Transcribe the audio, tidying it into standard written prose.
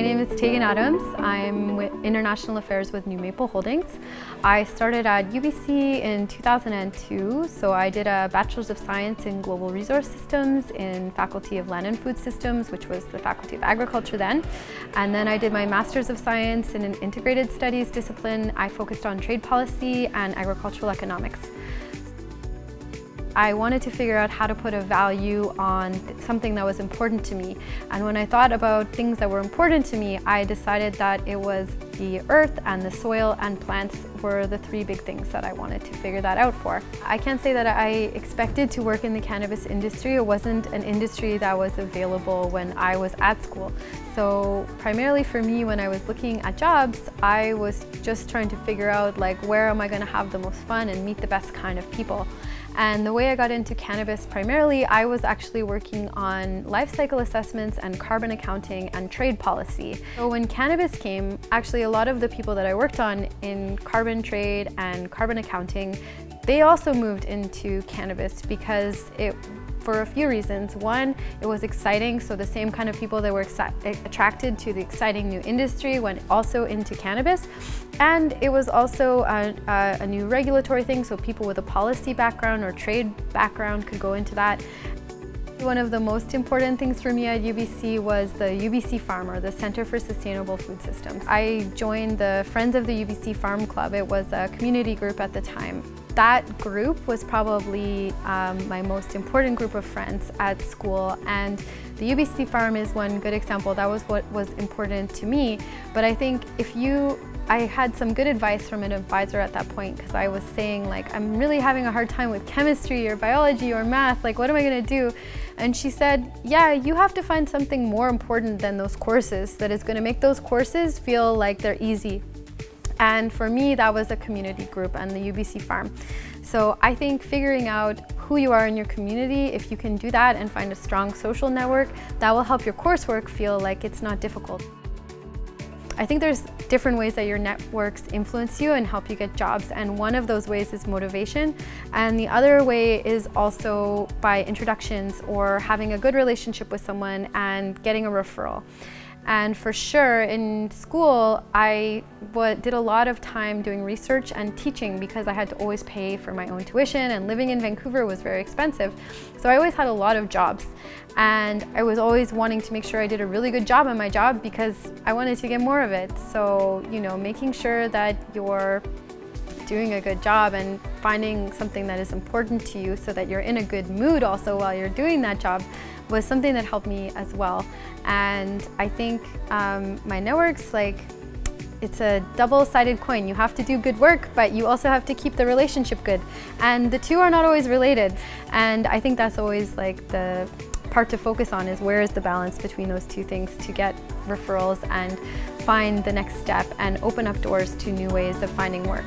My name is Tegan Adams. I'm with International Affairs with New Maple Holdings. I started at UBC in 2002, so I did a Bachelor's of Science in Global Resource Systems in Faculty of Land and Food Systems, which was the Faculty of Agriculture then. And then I did my Master's of Science in an Integrated Studies discipline. I focused on trade policy and agricultural economics. I wanted to figure out how to put a value on something that was important to me. And when I thought about things that were important to me, I decided that it was the earth and the soil and plants were the three big things that I wanted to figure that out for. I can't say that I expected to work in the cannabis industry. It wasn't an industry that was available when I was at school. So primarily for me, when I was looking at jobs, I was just trying to figure out where am I going to have the most fun and meet the best kind of people. And the way I got into cannabis primarily, I was actually working on life cycle assessments and carbon accounting and trade policy. So when cannabis came, actually a lot of the people that I worked on in carbon trade and carbon accounting, they also moved into cannabis because for a few reasons. One, it was exciting, so the same kind of people that were attracted to the exciting new industry went also into cannabis. And it was also a new regulatory thing, so people with a policy background or trade background could go into that. One of the most important things for me at UBC was the UBC Farm, or the Center for Sustainable Food Systems. I joined the Friends of the UBC Farm Club. It was a community group at the time. That group was probably my most important group of friends at school, and the UBC Farm is one good example. That was what was important to me. But I think I had some good advice from an advisor at that point, because I was saying I'm really having a hard time with chemistry or biology or math, what am I going to do? And she said, yeah, you have to find something more important than those courses that is going to make those courses feel like they're easy. And for me, that was a community group and the UBC Farm. So I think figuring out who you are in your community, if you can do that and find a strong social network, that will help your coursework feel like it's not difficult. I think there's different ways that your networks influence you and help you get jobs, and one of those ways is motivation, and the other way is also by introductions or having a good relationship with someone and getting a referral. And for sure, in school, I did a lot of time doing research and teaching because I had to always pay for my own tuition, and living in Vancouver was very expensive. So I always had a lot of jobs, and I was always wanting to make sure I did a really good job at my job because I wanted to get more of it. So, making sure that you're doing a good job and finding something that is important to you so that you're in a good mood also while you're doing that job was something that helped me as well. And I think my networks, it's a double-sided coin. You have to do good work, but you also have to keep the relationship good. And the two are not always related. And I think that's always the part to focus on, is where is the balance between those two things to get referrals and find the next step and open up doors to new ways of finding work.